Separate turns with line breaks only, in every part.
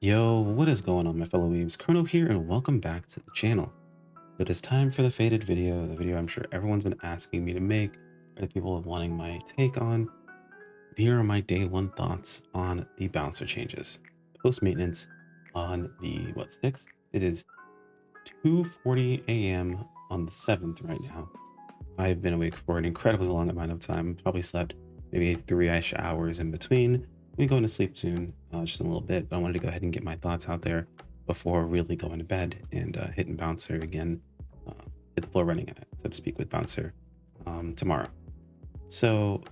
Yo, what is going on, my fellow weebs? Chrono here, and welcome back to the channel. So it is time for the faded video, the video I'm sure everyone's been asking me to make, or the people wanting my take on. Here are my day one thoughts on the bouncer changes. Post maintenance on the, 6th? It is 2:40 a.m. on the 7th right now. I've been awake for an incredibly long amount of time, probably slept maybe 3-ish hours in between. We're going to sleep soon, just in a little bit, but I wanted to go ahead and get my thoughts out there before really going to bed and hitting bouncer again, uh, hit the floor running at it, so to speak, with bouncer tomorrow. So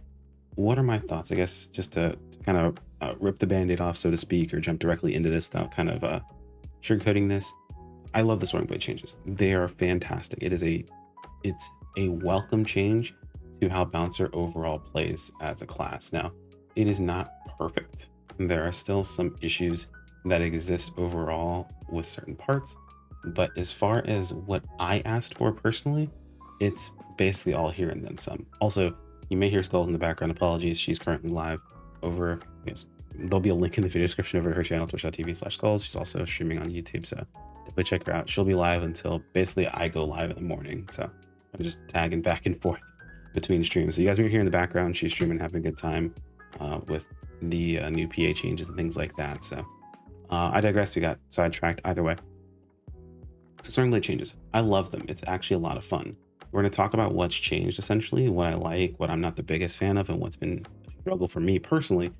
what are my thoughts? I guess just to kind of rip the band-aid off, so to speak, or jump directly into this without kind of sugarcoating this. I love the soaring blade changes. They are fantastic. It's a welcome change to how bouncer overall plays as a class. Now, it is not perfect. There are still some issues that exist overall with certain parts, but as far as what I asked for personally, it's basically all here and then some. Also, you may hear Skulls in the background. Apologies. She's currently live over, yes, there'll be a link in the video description over her channel, twitch.tv/skulls. She's also streaming on YouTube, so definitely check her out. She'll be live until basically I go live in the morning, so I'm just tagging back and forth between streams. So you guys are here in the background. She's streaming, having a good time with the new PA changes and things like that. So I digress. We got sidetracked either way. So soaring blade changes, I love them. It's actually a lot of fun. We're going to talk about what's changed, essentially, what I like, what I'm not the biggest fan of, and what's been a struggle for me personally,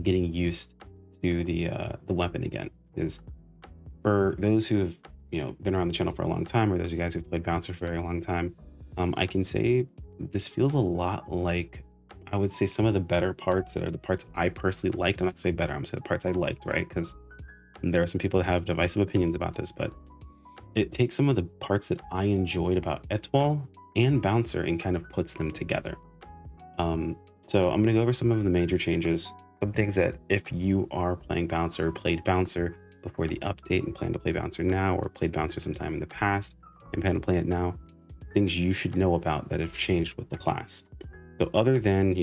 getting used to the weapon again. Is for those who have been around the channel for a long time, or those of you guys who've played bouncer for a very long time, I can say this feels a lot like, I would say, some of the better parts that are the parts I personally liked. I'm not gonna say better, I'm gonna say the parts I liked, right? Because there are some people that have divisive opinions about this, but it takes some of the parts that I enjoyed about Etoile and bouncer and kind of puts them together. So I'm gonna go over some of the major changes, some things that if you are playing bouncer, played bouncer before the update and plan to play bouncer now, or played bouncer sometime in the past and plan to play it now, things you should know about that have changed with the class. So other than,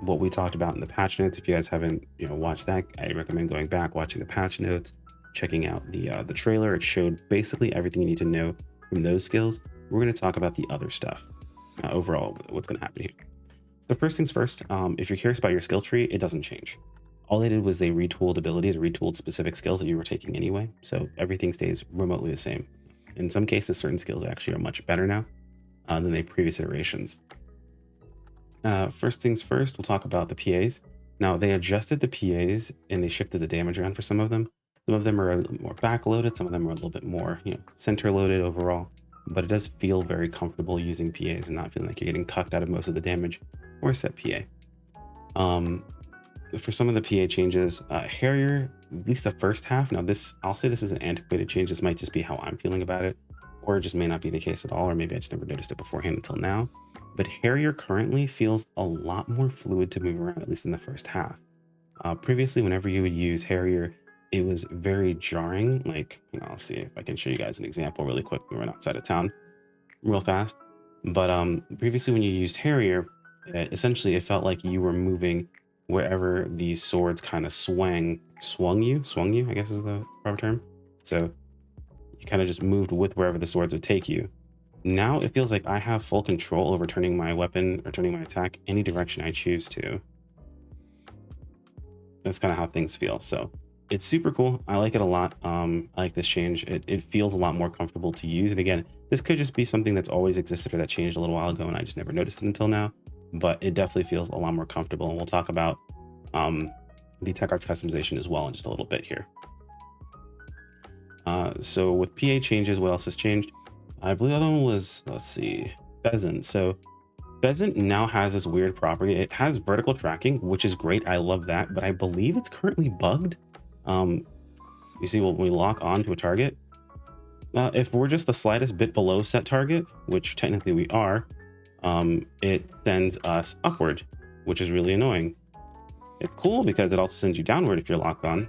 what we talked about in the patch notes, if you guys haven't, watched that, I recommend going back, watching the patch notes, checking out the trailer. It showed basically everything you need to know from those skills. We're going to talk about the other stuff, overall, what's going to happen here. So first things first, if you're curious about your skill tree, it doesn't change. All they did was they retooled abilities, retooled specific skills that you were taking anyway. So everything stays remotely the same. In some cases, certain skills actually are much better now than the previous iterations. First things first, we'll talk about the PAs. Now, they adjusted the PAs and they shifted the damage around for some of them. Some of them are a little more backloaded, some of them are a little bit more, center loaded overall. But it does feel very comfortable using PAs and not feeling like you're getting cucked out of most of the damage or set PA. For some of the PA changes, Harrier, at least the first half. Now, I'll say this is an antiquated change. This might just be how I'm feeling about it, or it just may not be the case at all, or maybe I just never noticed it beforehand until now. But Harrier currently feels a lot more fluid to move around, at least in the first half. Previously, whenever you would use Harrier, it was very jarring. Like, I'll see if I can show you guys an example really quick. We went outside of town real fast. But previously, when you used Harrier, essentially it felt like you were moving wherever these swords kind of swung you, I guess is the proper term. So you kind of just moved with wherever the swords would take you. Now it feels like I have full control over turning my weapon or turning my attack any direction I choose to. That's kind of how things feel. So it's super cool. I like it a lot. I like this change. It feels a lot more comfortable to use. And again, this could just be something that's always existed or that changed a little while ago and I just never noticed it until now. But it definitely feels a lot more comfortable. And we'll talk about the tech arts customization as well in just a little bit here. So with PA changes, what else has changed? I believe the other one was, let's see, Pheasant. So Pheasant now has this weird property. It has vertical tracking, which is great. I love that, but I believe it's currently bugged. You see, when we lock on to a target, if we're just the slightest bit below set target, which technically we are, it sends us upward, which is really annoying. It's cool because it also sends you downward if you're locked on,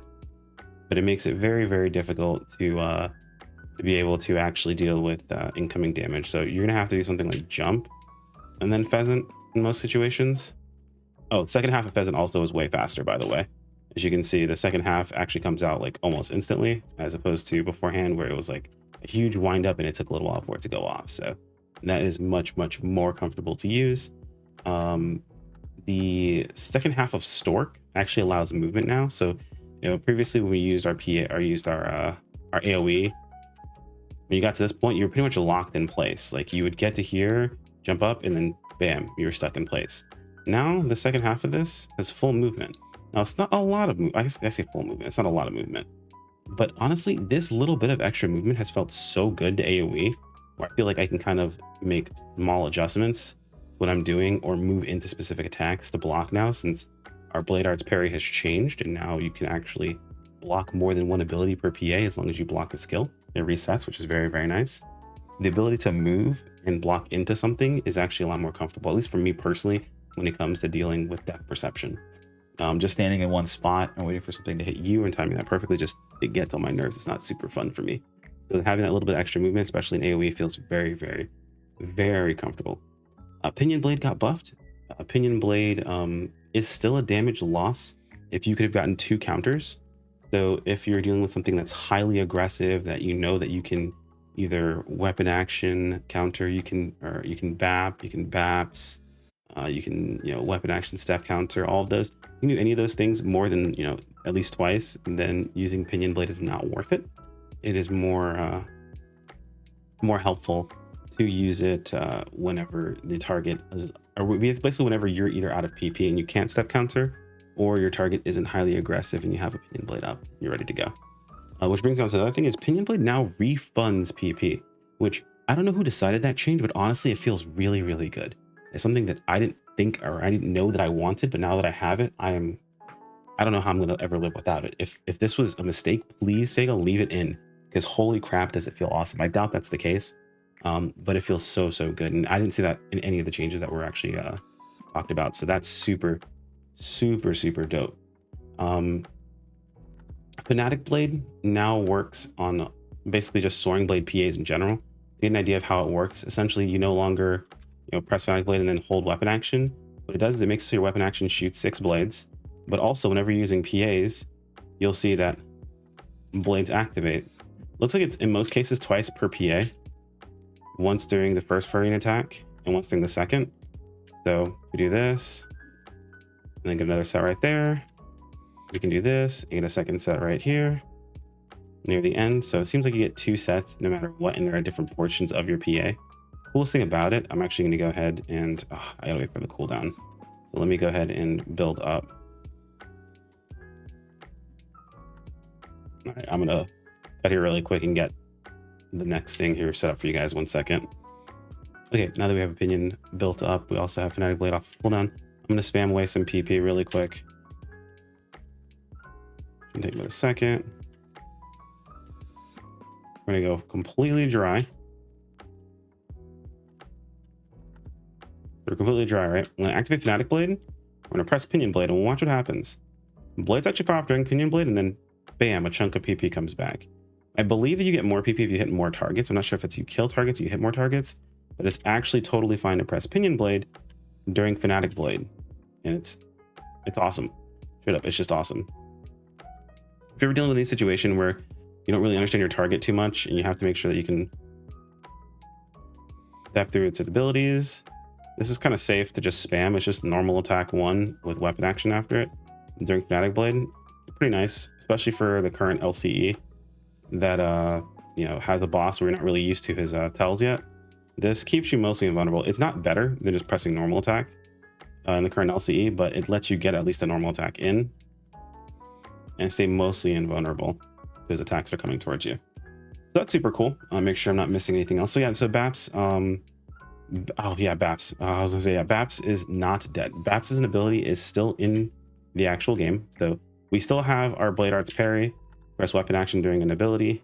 but it makes it very, very difficult to be able to actually deal with incoming damage. So you're gonna have to do something like jump and then Pheasant in most situations. Oh, second half of Pheasant also is way faster, by the way. As you can see, the second half actually comes out like almost instantly, as opposed to beforehand where it was like a huge wind up and it took a little while for it to go off. So that is much, much more comfortable to use. The second half of Stork actually allows movement now. So, previously when we used our our AoE, when you got to this point, you were pretty much locked in place. Like you would get to here, jump up, and then bam, you were stuck in place. Now the second half of this has full movement. Now it's not a lot of I say full movement. It's not a lot of movement, but honestly, this little bit of extra movement has felt so good to AoE, where I feel like I can kind of make small adjustments to what I'm doing or move into specific attacks to block now, since our Blade Arts parry has changed, and now you can actually block more than one ability per PA as long as you block a skill. It resets, which is very, very nice. The ability to move and block into something is actually a lot more comfortable, at least for me personally, when it comes to dealing with depth perception. Just standing in one spot and waiting for something to hit you and timing that perfectly, it gets on my nerves. It's not super fun for me. So having that little bit of extra movement, especially in AoE, feels very, very, very comfortable. Pinion Blade got buffed. Pinion Blade is still a damage loss if you could have gotten 2 counters. So if you're dealing with something that's highly aggressive, that you know that you can either weapon action counter, you can BAP, you can BAPS, you can weapon action step counter, all of those. You can do any of those things more than at least twice, and then using Pinion Blade is not worth it. It is more helpful to use it whenever the target is, or it's basically whenever you're either out of PP and you can't step counter, or your target isn't highly aggressive and you have a Pinion Blade up, you're ready to go. Which brings on to the other thing is Pinion Blade now refunds PP, which I don't know who decided that change, but honestly, it feels really, really good. It's something that I didn't think, or I didn't know that I wanted, but now that I have it, I don't know how I'm going to ever live without it. If this was a mistake, please Sega, leave it in, because holy crap, does it feel awesome. I doubt that's the case, but it feels so, so good. And I didn't see that in any of the changes that were actually talked about. So that's super, super, super dope. Fanatic Blade now works on basically just Soaring Blade PAs in general. To get an idea of how it works, essentially you no longer press Fanatic Blade and then hold weapon action. What it does is it makes so your weapon action shoots 6 blades, but also whenever you're using PAs, you'll see that blades activate. Looks like it's in most cases twice per PA, once during the first Furion attack and once during the second. So we do this, and then get another set right there. We can do this and get a second set right here near the end. So it seems like you get 2 sets no matter what, and there are different portions of your PA. Coolest thing about it, I'm actually going to go ahead and I gotta wait for the cooldown. So let me go ahead and build up. All right, I'm gonna cut here really quick and get the next thing here set up for you guys. 1 second. Okay, now that we have Pinion built up, we also have Fanatic Blade off cooldown. I'm gonna spam away some PP really quick. It'll take about a second. We're gonna go completely dry. We're completely dry, right? I'm gonna activate Fanatic Blade. We're gonna press Pinion Blade and we'll watch what happens. Blade's actually pop during Pinion Blade, and then bam, a chunk of PP comes back. I believe that you get more PP if you hit more targets. I'm not sure if it's you kill targets or you hit more targets, but it's actually totally fine to press Pinion Blade during Fanatic Blade. And it's awesome. Straight up, it's just awesome. If you're ever dealing with a situation where you don't really understand your target too much and you have to make sure that you can step through its abilities, this is kind of safe to just spam. It's just normal attack 1 with weapon action after it during Fanatic Blade. It's pretty nice, especially for the current LCE that has a boss where you're not really used to his tells yet. This keeps you mostly invulnerable. It's not better than just pressing normal attack in the current LCE, but it lets you get at least a normal attack in and stay mostly invulnerable to his attacks that are coming towards you. So that's super cool. Make sure I'm not missing anything else. So yeah, so BAPS, BAPS. I was gonna say, yeah, BAPS is not dead. BAPS as an ability is still in the actual game. So we still have our Blade Arts parry, press weapon action during an ability.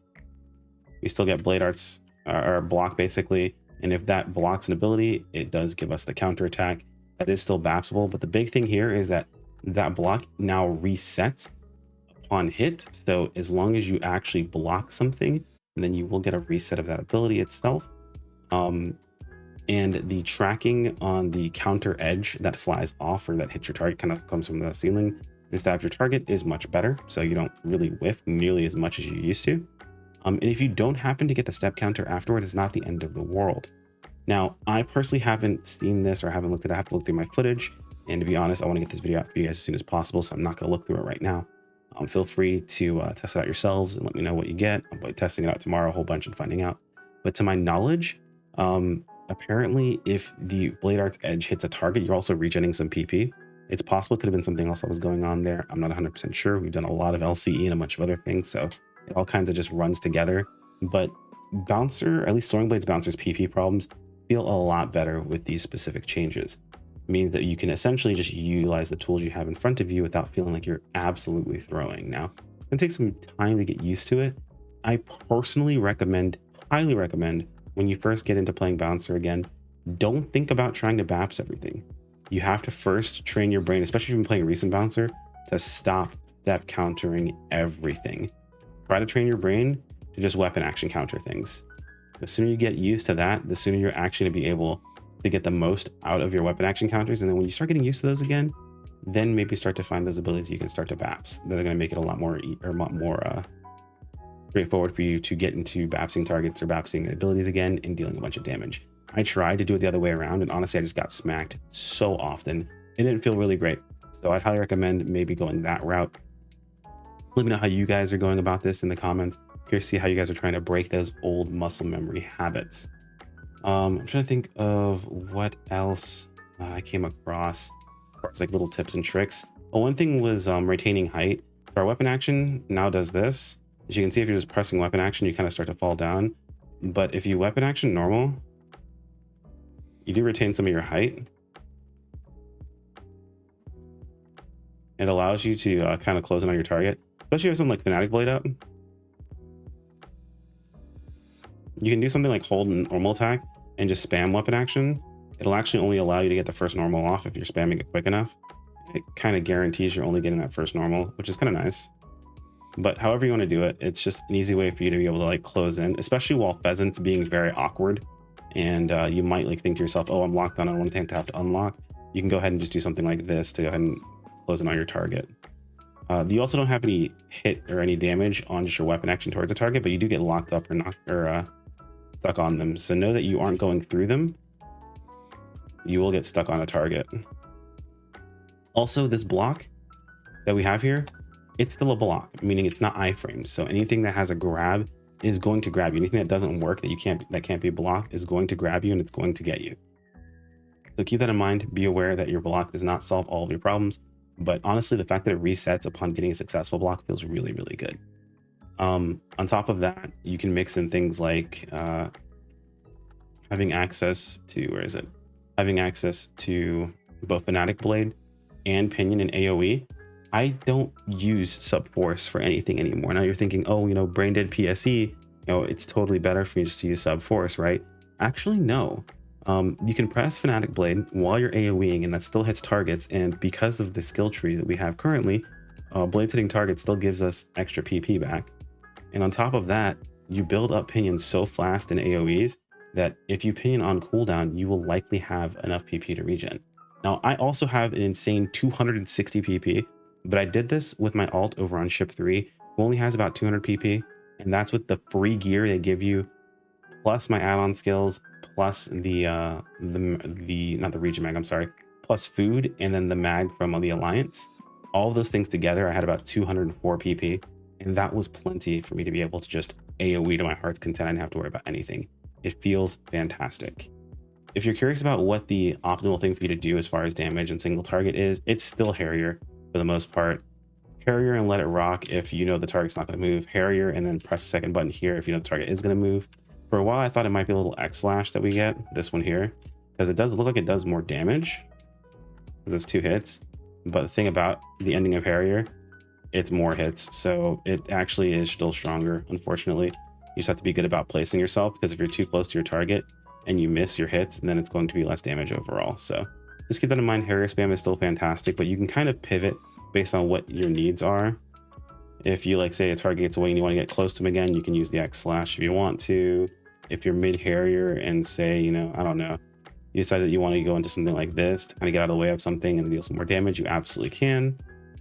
We still get Blade Arts, or block basically. And if that blocks an ability, it does give us the counter attack. That is still BAPSable, but the big thing here is that that block now resets upon hit. So as long as you actually block something, then you will get a reset of that ability itself. And the tracking on the counter edge that flies off or that hits your target kind of comes from the ceiling. and stabs your target is much better, so you don't really whiff nearly as much as you used to. And if you don't happen to get the step counter afterward, it's not the end of the world. Now, I personally haven't seen this or haven't looked at it. I have to look through my footage. And to be honest, I want to get this video out for you guys as soon as possible, so I'm not going to look through it right now. Feel free to test it out yourselves and let me know what you get. I'll be testing it out tomorrow, a whole bunch, and finding out. But to my knowledge, apparently if the Blade Art's edge hits a target, you're also regenerating some PP. It's possible it could have been something else that was going on there. I'm not 100% sure. We've done a lot of LCE and a bunch of other things, so it all kinds of just runs together. But Bouncer, at least Soaring Blade's Bouncer's PP problems feel a lot better with these specific changes, meaning that you can essentially just utilize the tools you have in front of you without feeling like you're absolutely throwing. Now, it's gonna take some time to get used to it. I personally recommend, highly recommend, when you first get into playing Bouncer again, don't think about trying to BAPS everything. You have to first train your brain, especially if you've been playing recent Bouncer, to stop step countering everything. Try to train your brain to just weapon action counter things. The sooner you get used to that, the sooner you're actually gonna be able to get the most out of your weapon action counters. And then when you start getting used to those again, then maybe start to find those abilities you can start to BAPS. That are gonna make it a lot more straightforward for you to get into BAPSing targets or BAPSing abilities again and dealing a bunch of damage. I tried to do it the other way around, and honestly, I just got smacked so often. It didn't feel really great. So I'd highly recommend maybe going that route. Let me know how you guys are going about this in the comments. Curious to see how you guys are trying to break those old muscle memory habits. I'm trying to think of what else I came across as far as like little tips and tricks. Well, one thing was retaining height. So our weapon action now does this. As you can see, if you're just pressing weapon action, you kind of start to fall down. But if you weapon action normal, you do retain some of your height. It allows you to kind of close in on your target, especially if you have something like Fanatic Blade up. You can do something like hold normal attack and just spam weapon action. It'll actually only allow you to get the first normal off if you're spamming it quick enough. It kind of guarantees you're only getting that first normal, which is kind of nice. But however you want to do it, it's just an easy way for you to be able to like close in, especially while Pheasant's being very awkward. And you might like think to yourself, oh, I'm locked on, I don't want to have to unlock. You can go ahead and just do something like this to go ahead and close in on your target. You also don't have any hit or any damage on just your weapon action towards the target, but you do get locked up or stuck on them. So know that you aren't going through them. You will get stuck on a target. Also, this block that we have here, it's still a block, meaning it's not iframes. So anything that has a grab is going to grab you. Anything that doesn't work that can't be blocked is going to grab you and it's going to get you. So keep that in mind. Be aware that your block does not solve all of your problems, but honestly, the fact that it resets upon getting a successful block feels really, really good. On top of that, you can mix in things like having access to, having access to both Fanatic Blade and Pinion and AoE. I don't use sub force for anything anymore. Now you're thinking, oh, brain dead PSE, it's totally better for me just to use sub force, right? Actually, no. You can press Fanatic Blade while you're AoEing, and that still hits targets. And because of the skill tree that we have currently, blades hitting targets still gives us extra PP back. And on top of that, you build up Pinion so fast in AoEs that if you Pinion on cooldown, you will likely have enough PP to regen. Now, I also have an insane 260 PP, but I did this with my alt over on ship 3, who only has about 200 PP, and that's with the free gear they give you, plus my add-on skills, plus the not the region mag, I'm sorry, plus food, and then the mag from the Alliance. All of those things together, I had about 204 PP, and that was plenty for me to be able to just AoE to my heart's content. I didn't have to worry about anything. It feels fantastic. If you're curious about what the optimal thing for you to do as far as damage and single target is, it's still Harrier for the most part. Harrier and let it rock if you know the target's not going to move. Harrier and then press the second button here if you know the target is going to move. For a while, I thought it might be a little X slash that we get, this one here, because it does look like it does more damage because it's 2 hits. But the thing about the ending of Harrier, it's more hits, so it actually is still stronger. Unfortunately, you just have to be good about placing yourself, because if you're too close to your target and you miss your hits, then it's going to be less damage overall. So just keep that in mind. Harrier spam is still fantastic, but you can kind of pivot based on what your needs are. If you say a target gets away and you want to get close to him again, you can use the X slash if you want to. If you're mid Harrier and say, I don't know, you decide that you want to go into something like this to kind of get out of the way of something and deal some more damage, you absolutely can.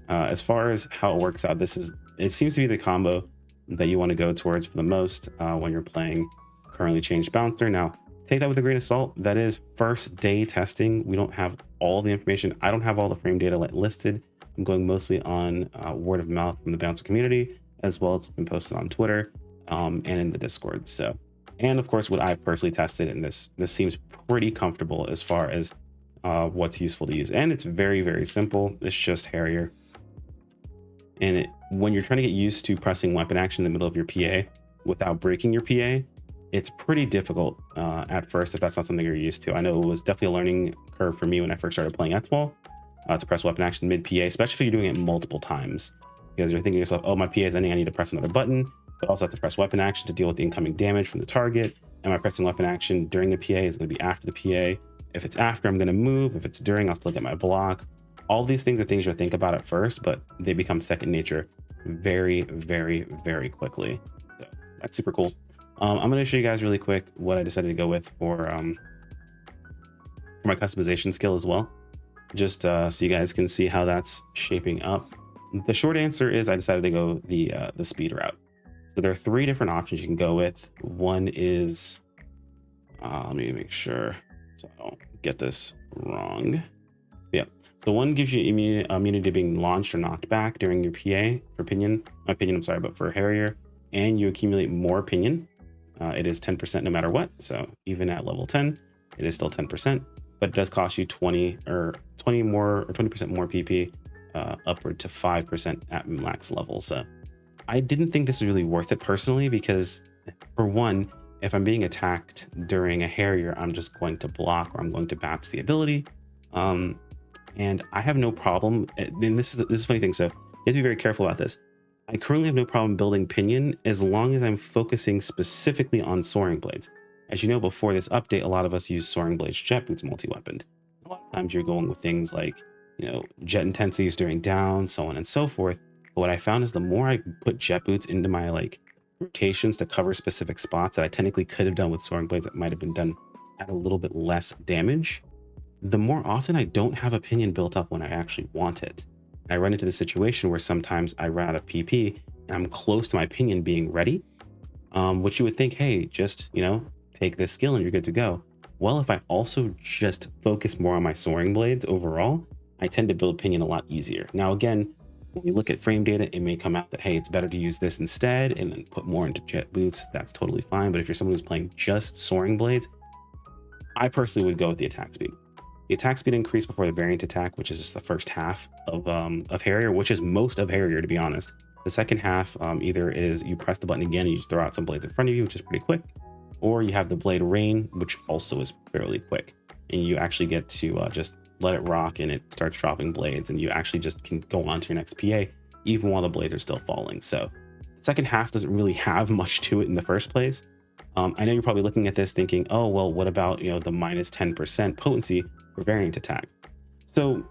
As far as how it works out, it seems to be the combo that you want to go towards for the most when you're playing currently changed bouncer. Now, take that with a grain of salt. That is first day testing. We don't have all the information. I don't have all the frame data listed. I'm going mostly on word of mouth from the bouncer community, as well as been posted on Twitter and in the Discord. So, and of course, what I've personally tested, and this seems pretty comfortable as far as what's useful to use. And it's very, very simple. It's just Harrier. And when you're trying to get used to pressing weapon action in the middle of your PA without breaking your PA, it's pretty difficult at first if that's not something you're used to. I know it was definitely a learning curve for me when I first started playing Etswall to press weapon action mid PA, especially if you're doing it multiple times, because you're thinking to yourself, oh, my PA is ending, I need to press another button, but also have to press weapon action to deal with the incoming damage from the target. Am I pressing weapon action during the PA? Is going to be after the PA? If it's after, I'm going to move. If it's during, I'll still get my block. All these things are things you'll think about at first, but they become second nature very, very, very quickly. So that's super cool. I'm going to show you guys really quick what I decided to go with for my customization skill as well, just so you guys can see how that's shaping up. The short answer is I decided to go the speed route. So there are 3 different options you can go with. One is, let me make sure so I don't get this wrong. Yeah. So one gives you immunity to being launched or knocked back during your PA for Pinion. Not Pinion, I'm sorry, but for Harrier. And you accumulate more Pinion. It is 10% no matter what. So even at level 10, it is still 10%, but it does cost you 20 more or 20% more PP, upward to 5% at max level. So I didn't think this was really worth it personally, because for one, if I'm being attacked during a Harrier, I'm just going to block or I'm going to BAPS the ability. And I have no problem. And this is a funny thing. So you have to be very careful about this. I currently have no problem building Pinion as long as I'm focusing specifically on Soaring Blades. As you know, before this update, a lot of us use Soaring Blades Jet Boots multi-weaponed. A lot of times you're going with things like, jet intensities during down, so on and so forth. But what I found is the more I put Jet Boots into my rotations to cover specific spots that I technically could have done with Soaring Blades that might have been done at a little bit less damage, the more often I don't have a Pinion built up when I actually want it. I run into the situation where sometimes I run out of PP and I'm close to my Pinion being ready, which you would think, hey, just, take this skill and you're good to go. Well, if I also just focus more on my Soaring Blades overall, I tend to build Pinion a lot easier. Now, again, when we look at frame data, it may come out that, hey, it's better to use this instead and then put more into Jet Boots. That's totally fine. But if you're someone who's playing just Soaring Blades, I personally would go with the attack speed. The attack speed increase before the variant attack, which is just the first half of Harrier, which is most of Harrier, to be honest. The second half, either it is you press the button again and you just throw out some blades in front of you, which is pretty quick, or you have the blade rain, which also is fairly quick. And you actually get to just let it rock and it starts dropping blades, and you actually just can go on to your next PA, even while the blades are still falling. So the second half doesn't really have much to it in the first place. I know you're probably looking at this thinking, oh, well, what about, the minus 10% potency for variant attack? So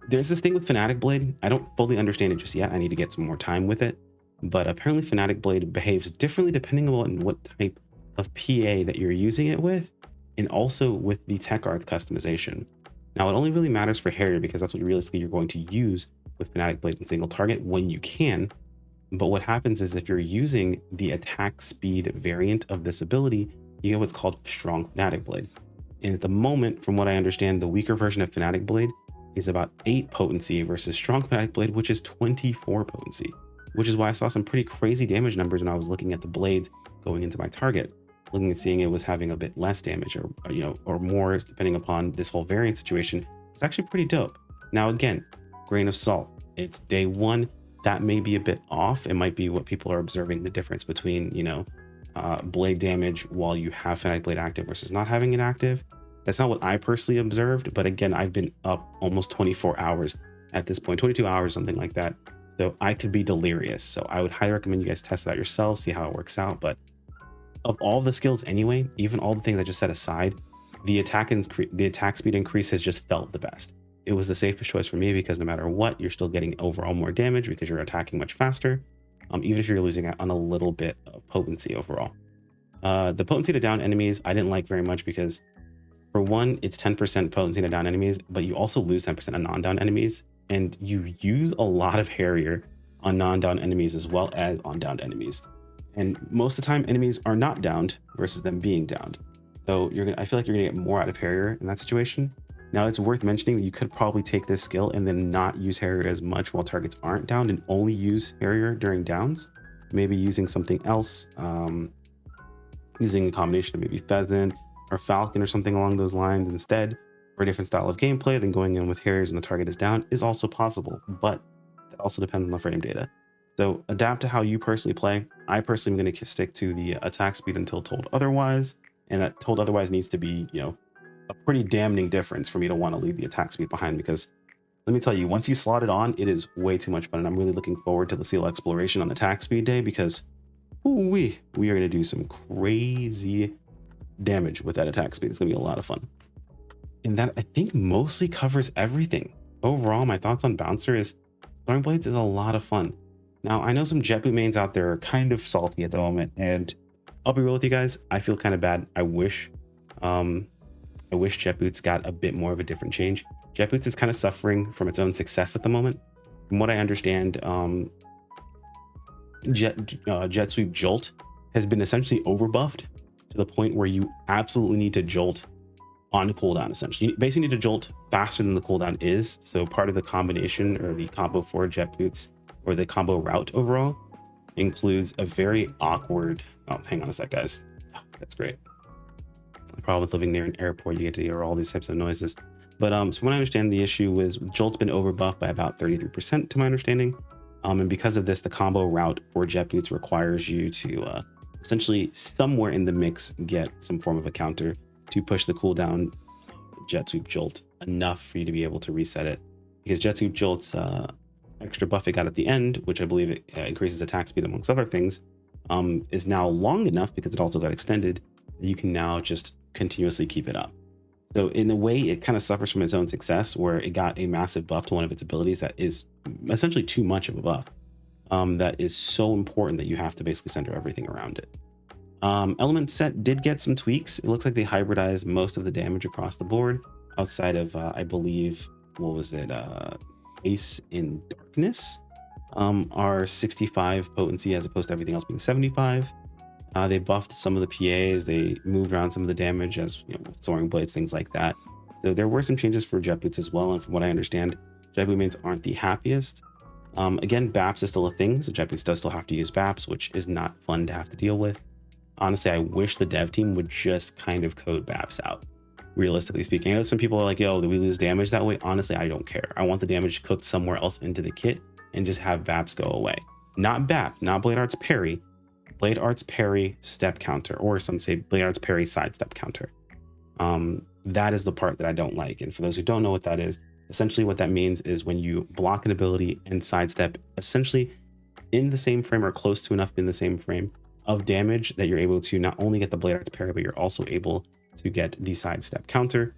there's this thing with Fanatic Blade. I don't fully understand it just yet. I need to get some more time with it. But apparently Fanatic Blade behaves differently depending on what type of PA that you're using it with, and also with the tech arts customization. Now, it only really matters for Harrier because that's what realistically you're going to use with Fanatic Blade and single target when you can. But what happens is if you're using the attack speed variant of this ability, you get what's called Strong Fanatic Blade. And at the moment, from what I understand, the weaker version of Fanatic Blade is about 8 potency versus Strong Fanatic Blade, which is 24 potency, which is why I saw some pretty crazy damage numbers when I was looking at the blades going into my target, looking and seeing it was having a bit less damage or more, depending upon this whole variant situation. It's actually pretty dope. Now, again, grain of salt. It's day one. That may be a bit off. It might be what people are observing, the difference between, blade damage while you have Fanatic Blade active versus not having it active. That's not what I personally observed, but again, I've been up almost 24 hours at this point, 22 hours, something like that. So I could be delirious. So I would highly recommend you guys test it out yourselves, see how it works out. But of all the skills anyway, even all the things I just set aside, the attack speed increase has just felt the best. It was the safest choice for me because no matter what, you're still getting overall more damage because you're attacking much faster, even if you're losing out on a little bit of potency overall. The potency to down enemies, I didn't like very much because for one, it's 10% potency to down enemies, but you also lose 10% of non-down enemies. and you use a lot of Harrier on non-down enemies as well as on downed enemies. And most of the time enemies are not downed versus them being downed. So I feel like you're gonna get more out of Harrier in that situation. Now it's worth mentioning that you could probably take this skill and then not use Harrier as much while targets aren't downed and only use Harrier during downs. Maybe using something else, using a combination of maybe Pheasant or Falcon or something along those lines instead, for a different style of gameplay than going in with Harriers when the target is down is also possible, but that also depends on the frame data. So adapt to how you personally play. I personally am going to stick to the attack speed until told otherwise, and that told otherwise needs to be, a pretty damning difference for me to want to leave the attack speed behind, because let me tell you, once you slot it on, it is way too much fun. And I'm really looking forward to the Seal Exploration on attack speed day, because we are going to do some crazy damage with that attack speed. It's going to be a lot of fun. And that, I think, mostly covers everything. Overall, my thoughts on Bouncer is Throwing Blades is a lot of fun. Now, I know some Jet Boot mains out there are kind of salty at the moment, and I'll be real with you guys, I feel kind of bad. I wish Jet Boots got a bit more of a different change. Jet Boots is kind of suffering from its own success at the moment. From what I understand, Jet Sweep Jolt has been essentially overbuffed to the point where you absolutely need to jolt on cooldown. Essentially, you basically need to jolt faster than the cooldown is. So part of the combination or the combo for Jet Boots, or the combo route overall, includes a very awkward, oh, hang on a sec, guys. Oh, that's great. The problem with living near an airport, you get to hear all these types of noises. But so from what I understand, the issue is Jolt's been overbuffed by about 33% to my understanding. And because of this, the combo route for Jet Boots requires you to essentially somewhere in the mix get some form of a counter to push the cooldown Jet Sweep Jolt enough for you to be able to reset it. Because Jet Sweep Jolt's extra buff it got at the end, which I believe it increases attack speed amongst other things, is now long enough, because it also got extended, that you can now just continuously keep it up. So in a way, it kind of suffers from its own success, where it got a massive buff to one of its abilities that is essentially too much of a buff. That is so important that you have to basically center everything around it. Element set did get some tweaks. It looks like they hybridized most of the damage across the board, outside of, I believe, what was it? Ace in Darkness, are 65 potency as opposed to everything else being 75. They buffed some of the PAs, they moved around some of the damage, as Soaring Blades, things like that. So there were some changes for Jet Boots as well, and from what I understand, Jet Boot mains aren't the happiest. Again, BAPS is still a thing, so Jet Boots does still have to use BAPS, which is not fun to have to deal with. Honestly, I wish the dev team would just kind of code BAPS out, realistically speaking. I know some people are like, yo, do we lose damage that way? Honestly, I don't care. I want the damage cooked somewhere else into the kit and just have BAPS go away. Not BAP, not Blade Art's parry, Blade Art's parry step counter, or some say Blade Art's parry side step counter. That is the part that I don't like. And for those who don't know what that is, essentially what that means is when you block an ability and sidestep essentially in the same frame or close to enough in the same frame of damage that you're able to not only get the Blade Art's parry, but you're also able to get the sidestep counter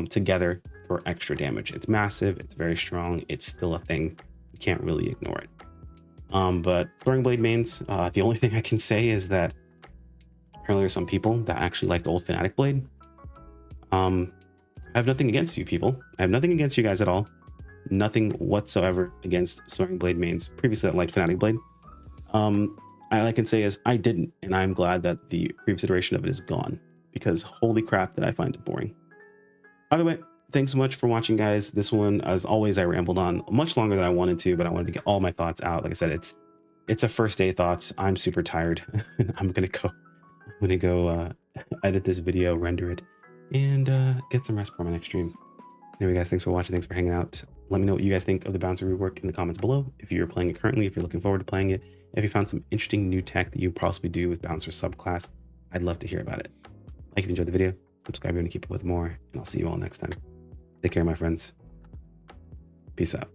together for extra damage. It's massive, it's very strong, it's still a thing. You can't really ignore it. But Soaring Blade mains, the only thing I can say is that apparently there's some people that actually like the old Fanatic Blade. I have nothing against you people. I have nothing against you guys at all. Nothing whatsoever against Soaring Blade mains previously that liked Fanatic Blade. All I can say is I didn't, and I'm glad that the previous iteration of it is gone, because holy crap did I find it boring. Either way, thanks so much for watching, guys. This one, as always, I rambled on much longer than I wanted to, but I wanted to get all my thoughts out. Like I said, it's a first day thoughts. I'm super tired. I'm gonna go edit this video, render it, and get some rest for my next stream. Anyway, guys, thanks for watching. Thanks for hanging out. Let me know what you guys think of the Bouncer rework in the comments below. If you're playing it currently, if you're looking forward to playing it, if you found some interesting new tech that you possibly do with Bouncer subclass, I'd love to hear about it. Like if you enjoyed the video, subscribe if you want to keep up with more, and I'll see you all next time. Take care, my friends. Peace out.